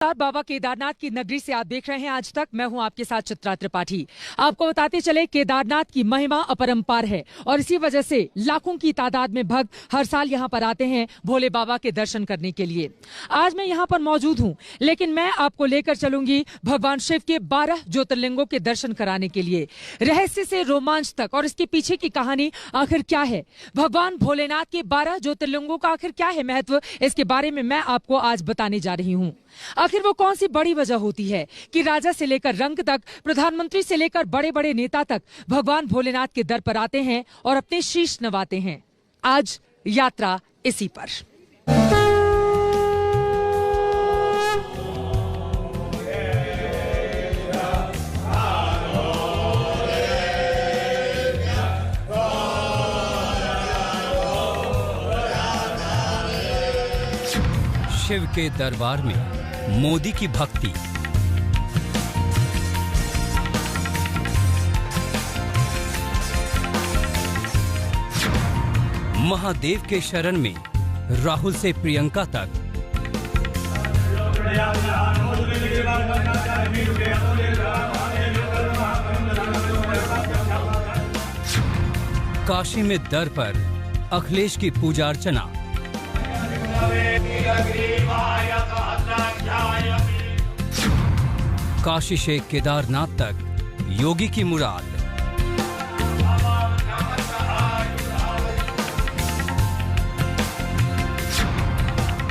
बाबा केदारनाथ की नगरी से आप देख रहे हैं आज तक। मैं हूं आपके साथ चित्रा त्रिपाठी। आपको बताते चले केदारनाथ की महिमा अपरंपार है और इसी वजह से लाखों की तादाद में भक्त हर साल यहां पर आते हैं भोले बाबा के दर्शन करने के लिए। आज मैं यहां पर मौजूद हूं, लेकिन मैं आपको लेकर चलूंगी भगवान शिव के 12 ज्योतिर्लिंगों के दर्शन कराने के लिए। रहस्य से रोमांच तक और इसके पीछे की कहानी आखिर क्या है, भगवान भोलेनाथ के 12 ज्योतिर्लिंगों का आखिर क्या है महत्व, इसके बारे में मैं आपको आज बताने जा रही हूँ। आखिर वो कौन सी बड़ी वजह होती है कि राजा से लेकर रंक तक, प्रधानमंत्री से लेकर बड़े बड़े नेता तक भगवान भोलेनाथ के दर पर आते हैं और अपने शीश नवाते हैं। आज यात्रा इसी पर। शिव के दरबार में मोदी की भक्ति, महादेव के शरण में राहुल से प्रियंका तक, काशी में दर पर अखिलेश की पूजा अर्चना, काशी से केदारनाथ तक योगी की मुराद,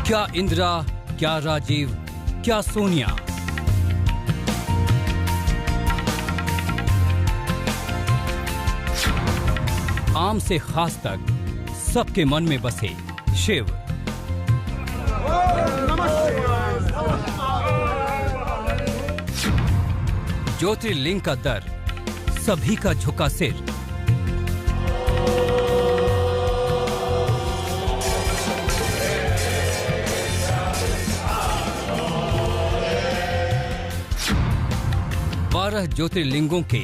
क्या इंदिरा, क्या राजीव, क्या सोनिया, आम से खास तक सबके मन में बसे शिव। ज्योतिर्लिंग का दर, सभी का झुका सिर। बारह ज्योतिर्लिंगों के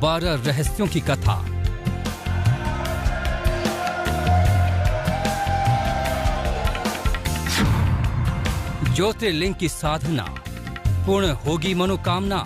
12 रहस्यों की कथा। ज्योतिर्लिंग की साधना, पूर्ण होगी मनोकामना।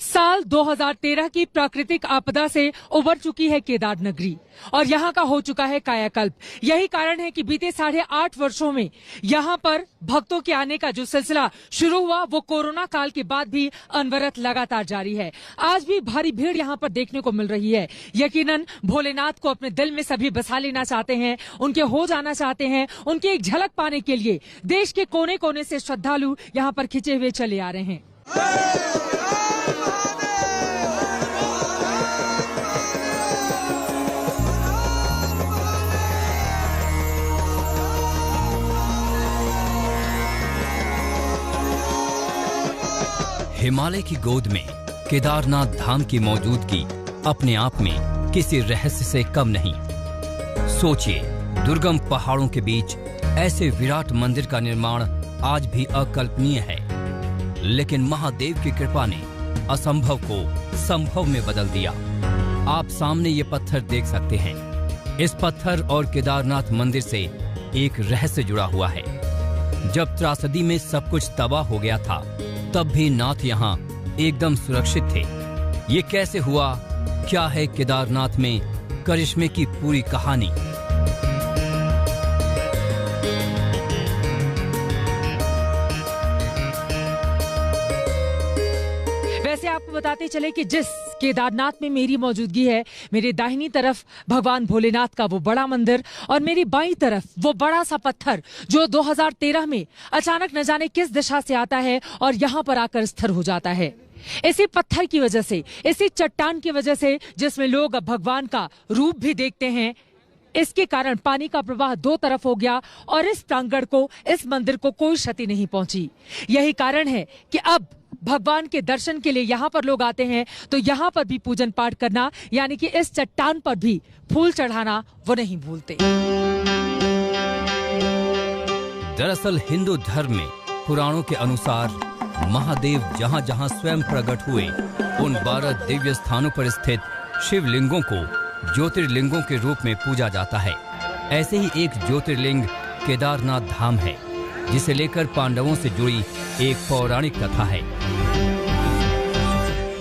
साल 2013 की प्राकृतिक आपदा से उबर चुकी है केदार नगरी और यहाँ का हो चुका है कायाकल्प। यही कारण है कि बीते 8.5 वर्षों में यहाँ पर भक्तों के आने का जो सिलसिला शुरू हुआ वो कोरोना काल के बाद भी अनवरत लगातार जारी है। आज भी भारी भीड़ यहाँ पर देखने को मिल रही है। यकीनन भोलेनाथ को अपने दिल में सभी बसा लेना चाहते हैं, उनके हो जाना चाहते हैं। उनकी एक झलक पाने के लिए देश के कोने कोने से श्रद्धालु यहाँ पर खिंचे हुए चले आ रहे हैं। हिमालय की गोद में केदारनाथ धाम की मौजूदगी अपने आप में किसी रहस्य से कम नहीं। सोचिए, दुर्गम पहाड़ों के बीच ऐसे विराट मंदिर का निर्माण आज भी अकल्पनीय है, लेकिन महादेव की कृपा ने असंभव को संभव में बदल दिया। आप सामने ये पत्थर देख सकते हैं। इस पत्थर और केदारनाथ मंदिर से एक रहस्य जुड़ा हुआ है। जब त्रासदी में सब कुछ तबाह हो गया था, तब भी नाथ यहाँ एकदम सुरक्षित थे। ये कैसे हुआ? क्या है केदारनाथ में करिश्मे की पूरी कहानी? वैसे आपको बताते चले कि जिस केदारनाथ में मेरी मौजूदगी है, मेरे दाहिनी तरफ भगवान भोलेनाथ का वो बड़ा मंदिर और मेरी बाईं तरफ वो बड़ा सा पत्थर जो 2013 में अचानक न जाने किस दिशा से आता है और यहाँ पर आकर स्थिर हो जाता है। इसी पत्थर की वजह से, इसी चट्टान की वजह से, जिसमें लोग अब भगवान का रूप भी देखते हैं, इसके कारण पानी का प्रवाह दो तरफ हो गया और इस प्रांगण को, इस मंदिर को कोई क्षति नहीं पहुंची। यही कारण है कि अब भगवान के दर्शन के लिए यहाँ पर लोग आते हैं तो यहाँ पर भी पूजन पाठ करना, यानी कि इस चट्टान पर भी फूल चढ़ाना वो नहीं भूलते। दरअसल हिंदू धर्म में पुराणों के अनुसार महादेव जहाँ जहाँ स्वयं प्रकट हुए, उन 12 दिव्य स्थानों पर स्थित शिवलिंगों को ज्योतिर्लिंगों के रूप में पूजा जाता है। ऐसे ही एक ज्योतिर्लिंग केदारनाथ धाम है। जिसे लेकर पांडवों से जुड़ी एक पौराणिक कथा है।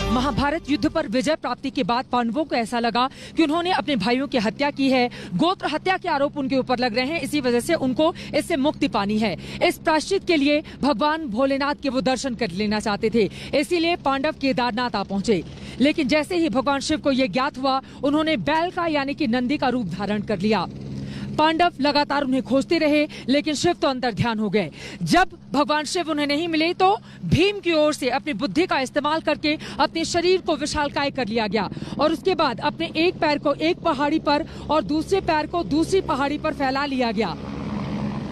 महाभारत युद्ध पर विजय प्राप्ति के बाद पांडवों को ऐसा लगा कि उन्होंने अपने भाइयों की हत्या की है। गोत्र हत्या के आरोप उनके ऊपर लग रहे हैं, इसी वजह से उनको इससे मुक्ति पानी है। इस प्रायश्चित के लिए भगवान भोलेनाथ के वो दर्शन कर लेना चाहते थे, इसीलिए पांडव केदारनाथ आ पहुंचे। लेकिन जैसे ही भगवान शिव को ये ज्ञात हुआ, उन्होंने बैल का यानी कि नंदी का रूप धारण कर लिया। पांडव लगातार उन्हें खोजते रहे, लेकिन शिव तो अंतर्ध्यान हो गए। जब भगवान शिव उन्हें नहीं मिले तो भीम की ओर से अपनी बुद्धि का इस्तेमाल करके अपने शरीर को विशालकाय कर लिया गया और उसके बाद अपने एक पैर को एक पहाड़ी पर और दूसरे पैर को दूसरी पहाड़ी पर फैला लिया गया।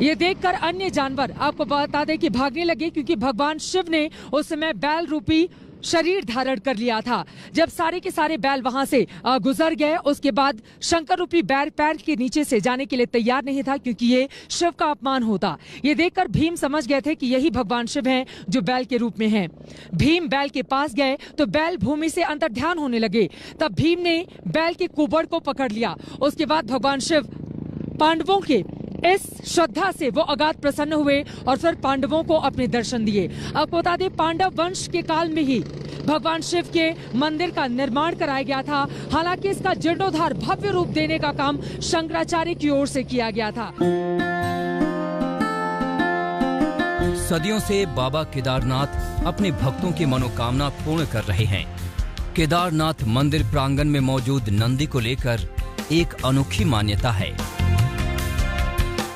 ये देखकर अन्य जानवर आपको बता दें कि भागने लगे, क्योंकि भगवान शिव ने उस समय बैल रूपी शरीर धारण कर लिया था। जब सारे के सारे बैल वहां से गुजर गए, उसके बाद शंकर रूपी बैल पैर के नीचे से जाने के लिए तैयार नहीं था, क्योंकि ये शिव का अपमान होता। ये देखकर भीम समझ गए थे कि यही भगवान शिव हैं जो बैल के रूप में हैं। भीम बैल के पास गए तो बैल भूमि से अंतर्ध्यान होने लगे। तब भीम ने बैल के कुबड़ को पकड़ लिया। उसके बाद भगवान शिव पांडवों के इस श्रद्धा से वो अगाध प्रसन्न हुए और फिर पांडवों को अपने दर्शन दिए। आपको बता दें, पांडव वंश के काल में ही भगवान शिव के मंदिर का निर्माण कराया गया था। हालांकि इसका जीर्णोद्धार भव्य रूप देने का काम शंकराचार्य की ओर से किया गया था। सदियों से बाबा केदारनाथ अपने भक्तों की मनोकामना पूर्ण कर रहे हैं। केदारनाथ मंदिर प्रांगण में मौजूद नंदी को लेकर एक अनोखी मान्यता है।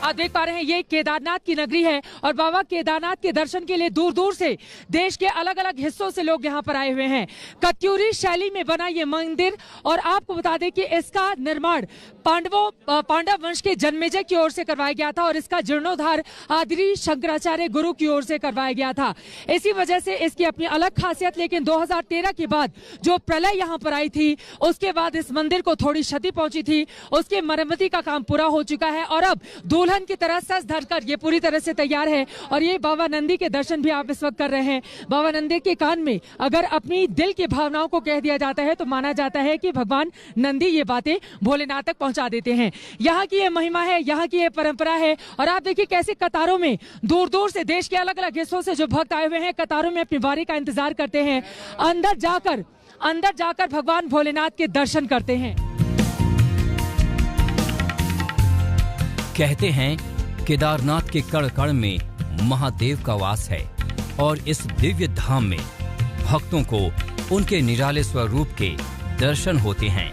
आप देख पा रहे हैं, ये केदारनाथ की नगरी है और बाबा केदारनाथ के दर्शन के लिए दूर दूर से देश के अलग अलग हिस्सों से लोग यहाँ पर आए हुए हैं। कत्यूरी शैली में बना ये मंदिर, और आपको बता दें कि इसका निर्माण पांडव वंश के जन्मेजय की ओर से करवाया गया था और इसका जीर्णोद्धार आदि शंकराचार्य गुरु की ओर से करवाया गया था। इसी वजह से इसकी अपनी अलग खासियत। लेकिन 2013 के बाद जो प्रलय यहाँ पर आई थी, उसके बाद इस मंदिर को थोड़ी क्षति पहुंची थी। उसके मरम्मती का काम पूरा हो चुका है और अब दुल्हन की तरह सज धरकर ये पूरी तरह से तैयार है। और ये बाबा नंदी के दर्शन भी आप इस वक्त कर रहे हैं। बाबा नंदी के कान में अगर अपनी दिल की भावनाओं को कह दिया जाता है तो माना जाता है कि भगवान नंदी ये बातें भोलेनाथ तक पहुंचा देते हैं। यहाँ की ये महिमा है, यहाँ की ये परंपरा है। और आप देखिए कैसे कतारों में दूर दूर से देश के अलग अलग हिस्सों से जो भक्त आए हुए हैं, कतारों में अपनी बारी का इंतजार करते हैं। अंदर जाकर भगवान भोलेनाथ के दर्शन करते हैं। कहते हैं केदारनाथ के कण कण में महादेव का वास है और इस दिव्य धाम में भक्तों को उनके निराले स्वरूप के दर्शन होते हैं।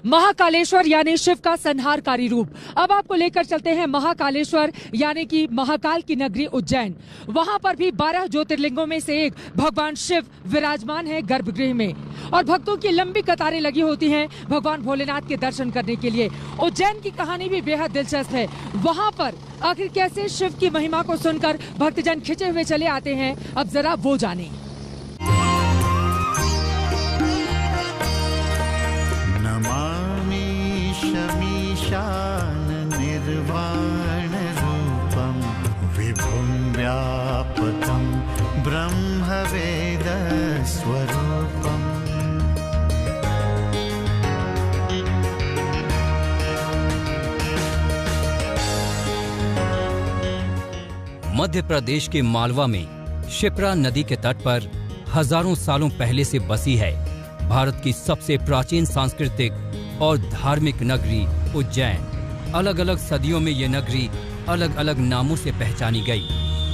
महाकालेश्वर यानी शिव का संहारकारी रूप। अब आपको लेकर चलते हैं महाकालेश्वर यानी कि महाकाल की नगरी उज्जैन। वहां पर भी 12 ज्योतिर्लिंगों में से एक भगवान शिव विराजमान है गर्भगृह में और भक्तों की लंबी कतारें लगी होती हैं भगवान भोलेनाथ के दर्शन करने के लिए। उज्जैन की कहानी भी बेहद दिलचस्प है। वहां पर आखिर कैसे शिव की महिमा को सुनकर भक्तजन खिंचे हुए चले आते हैं, अब जरा वो जाने। शमीशान निर्वाण रूपम विभुं व्यापकं ब्रह्मवेद स्वरूपम। मध्य प्रदेश के मालवा में शिप्रा नदी के तट पर हजारों सालों पहले से बसी है भारत की सबसे प्राचीन सांस्कृतिक और धार्मिक नगरी उज्जैन। अलग अलग सदियों में ये नगरी अलग अलग नामों से पहचानी गई।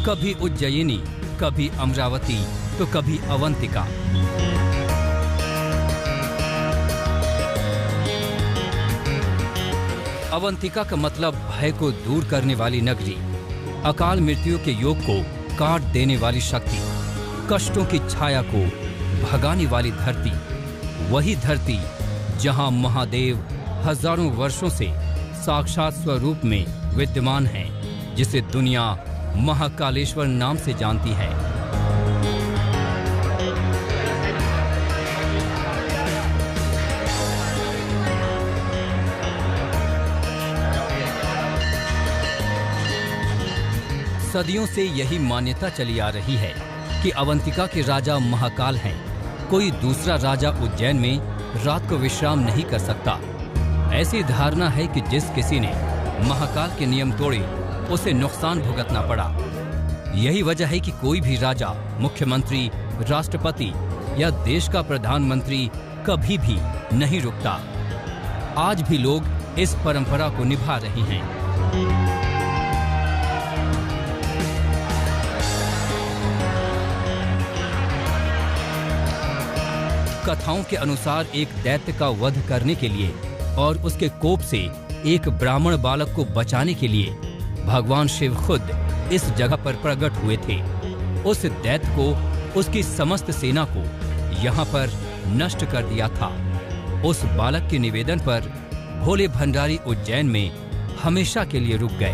कभी उज्जयिनी, कभी अमरावती तो कभी अवंतिका। अवंतिका का मतलब भय को दूर करने वाली नगरी, अकाल मृत्यु के योग को काट देने वाली शक्ति, कष्टों की छाया को भगाने वाली धरती। वही धरती जहां महादेव हजारों वर्षों से साक्षात स्वरूप में विद्यमान है, जिसे दुनिया महाकालेश्वर नाम से जानती है। सदियों से यही मान्यता चली आ रही है कि अवंतिका के राजा महाकाल हैं। कोई दूसरा राजा उज्जैन में रात को विश्राम नहीं कर सकता। ऐसी धारणा है कि जिस किसी ने महाकाल के नियम तोड़े उसे नुकसान भुगतना पड़ा। यही वजह है कि कोई भी राजा, मुख्यमंत्री, राष्ट्रपति या देश का प्रधानमंत्री कभी भी नहीं रुकता। आज भी लोग इस परंपरा को निभा रहे हैं। कथाओं के अनुसार एक दैत्य का वध करने के लिए और उसके कोप से एक ब्राह्मण बालक को बचाने के लिए भगवान शिव खुद इस जगह पर प्रकट हुए थे। उस दैत्य को, उसकी समस्त सेना को यहाँ पर नष्ट कर दिया था। उस बालक के निवेदन पर भोले भंडारी उज्जैन में हमेशा के लिए रुक गए।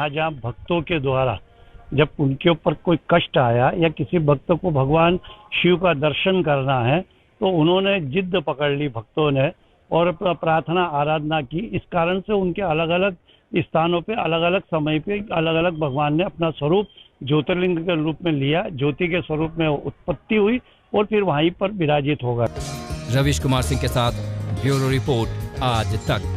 जहाँ भक्तों के द्वारा जब उनके ऊपर कोई कष्ट आया या किसी भक्त को भगवान शिव का दर्शन करना है तो उन्होंने जिद पकड़ ली भक्तों ने और प्रार्थना आराधना की। इस कारण से उनके अलग अलग स्थानों पे अलग अलग समय पे अलग अलग भगवान ने अपना स्वरूप ज्योतिर्लिंग के रूप में लिया, ज्योति के स्वरूप में उत्पत्ति हुई और फिर वहीं पर विराजित हो गए। रविश कुमार सिंह के साथ ब्यूरो रिपोर्ट, आज तक।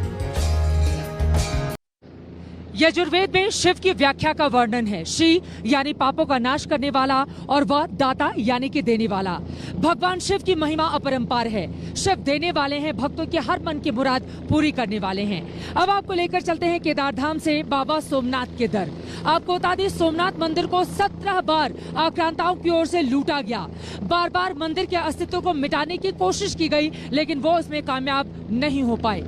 यजुर्वेद में शिव की व्याख्या का वर्णन है। श्री यानी पापों का नाश करने वाला और वह दाता यानी कि देने वाला। भगवान शिव की महिमा अपरंपार है। शिव देने वाले हैं, भक्तों के हर मन की मुराद पूरी करने वाले हैं। अब आपको लेकर चलते हैं केदारधाम से बाबा सोमनाथ के दर। आपको बता दें, सोमनाथ मंदिर को 17 बार आक्रांताओं की ओर से लूटा गया। बार बार मंदिर के अस्तित्व को मिटाने की कोशिश की गई, लेकिन वो इसमें कामयाब नहीं हो पाए।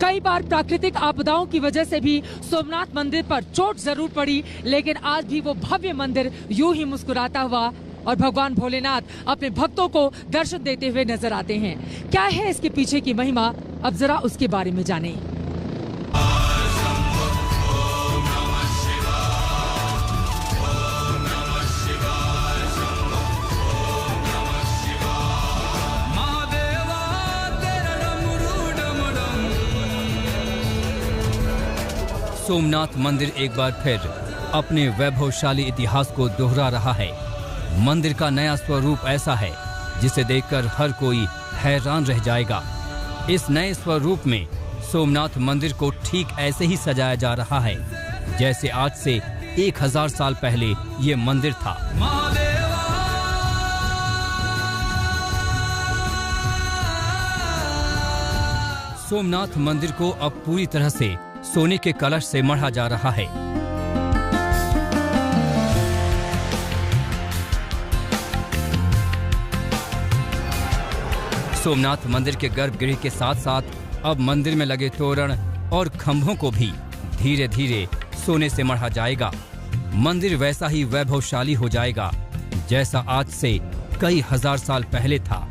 कई बार प्राकृतिक आपदाओं की वजह से भी सोमनाथ मंदिर पर चोट जरूर पड़ी, लेकिन आज भी वो भव्य मंदिर यूं ही मुस्कुराता हुआ और भगवान भोलेनाथ अपने भक्तों को दर्शन देते हुए नजर आते हैं। क्या है इसके पीछे की महिमा, अब जरा उसके बारे में जानें। सोमनाथ मंदिर एक बार फिर अपने वैभवशाली इतिहास को दोहरा रहा है। मंदिर का नया स्वरूप ऐसा है जिसे देखकर हर कोई हैरान रह जाएगा। इस नए स्वरूप में सोमनाथ मंदिर को ठीक ऐसे ही सजाया जा रहा है जैसे आज से 1000 साल पहले ये मंदिर था। सोमनाथ मंदिर को अब पूरी तरह से सोने के कलश से मढ़ा जा रहा है। सोमनाथ मंदिर के गर्भगृह के साथ साथ अब मंदिर में लगे तोरण और खंभों को भी धीरे धीरे सोने से मढ़ा जाएगा। मंदिर वैसा ही वैभवशाली हो जाएगा जैसा आज से कई हजार साल पहले था।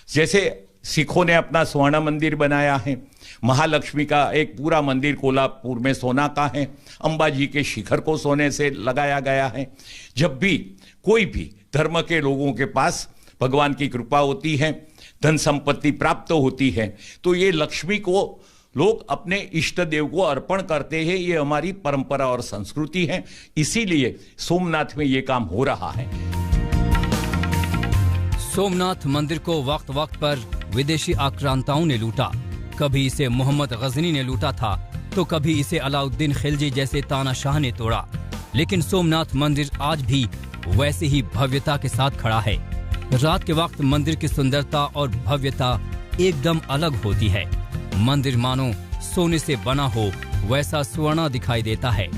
जैसे सिखों ने अपना स्वर्ण मंदिर बनाया है, महालक्ष्मी का एक पूरा मंदिर कोल्हापुर में सोना का है, अंबाजी के शिखर को सोने से लगाया गया है। जब भी कोई भी धर्म के लोगों के पास भगवान की कृपा होती है, धन संपत्ति प्राप्त होती है, तो ये लक्ष्मी को लोग अपने इष्ट देव को अर्पण करते हैं। ये हमारी परंपरा और संस्कृति है, इसीलिए सोमनाथ में ये काम हो रहा है। सोमनाथ मंदिर को वक्त वक्त पर विदेशी आक्रांताओं ने लूटा। कभी इसे मोहम्मद गजनी ने लूटा था तो कभी इसे अलाउद्दीन खिलजी जैसे तानाशाह ने तोड़ा, लेकिन सोमनाथ मंदिर आज भी वैसे ही भव्यता के साथ खड़ा है। रात के वक्त मंदिर की सुंदरता और भव्यता एकदम अलग होती है। मंदिर मानो सोने से बना हो वैसा स्वर्ण दिखाई देता है।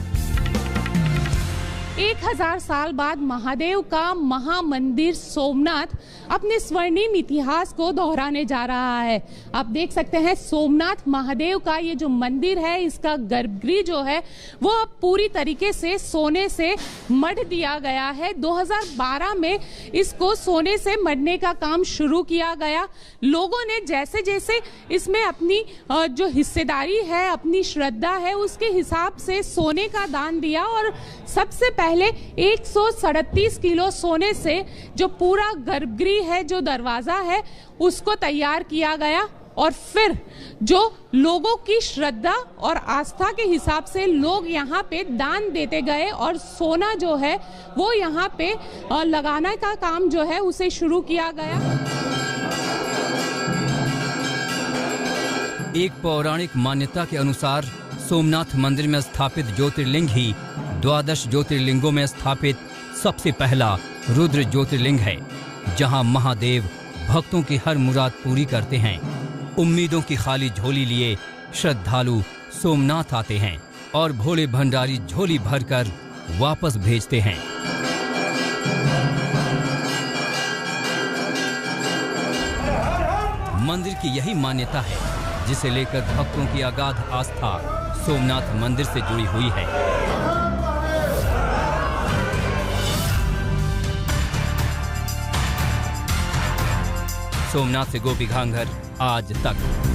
1000 साल बाद महादेव का महामंदिर सोमनाथ अपने स्वर्णिम इतिहास को दोहराने जा रहा है। आप देख सकते हैं सोमनाथ महादेव का ये जो मंदिर है, इसका गर्भगृह जो है वो अब पूरी तरीके से सोने से मढ़ दिया गया है। 2012 में इसको सोने से मढ़ने का काम शुरू किया गया। लोगों ने जैसे जैसे इसमें अपनी जो हिस्सेदारी है, अपनी श्रद्धा है, उसके हिसाब से सोने का दान दिया और सबसे पहले 137 किलो सोने से जो पूरा गर्भगृह है, जो दरवाजा है, उसको तैयार किया गया और फिर जो लोगों की श्रद्धा और आस्था के हिसाब से लोग यहाँ पे दान देते गए और सोना जो है वो यहाँ पे लगाने का काम जो है उसे शुरू किया गया। एक पौराणिक मान्यता के अनुसार सोमनाथ मंदिर में स्थापित ज्योतिर्लिंग ही 12 ज्योतिर्लिंगों में स्थापित सबसे पहला रुद्र ज्योतिर्लिंग है, जहां महादेव भक्तों की हर मुराद पूरी करते हैं। उम्मीदों की खाली झोली लिए श्रद्धालु सोमनाथ आते हैं और भोले भंडारी झोली भरकर वापस भेजते हैं। मंदिर की यही मान्यता है जिसे लेकर भक्तों की अगाध आस्था सोमनाथ मंदिर से जुड़ी हुई है। सोमनाथ से गोपी घांगर, आज तक।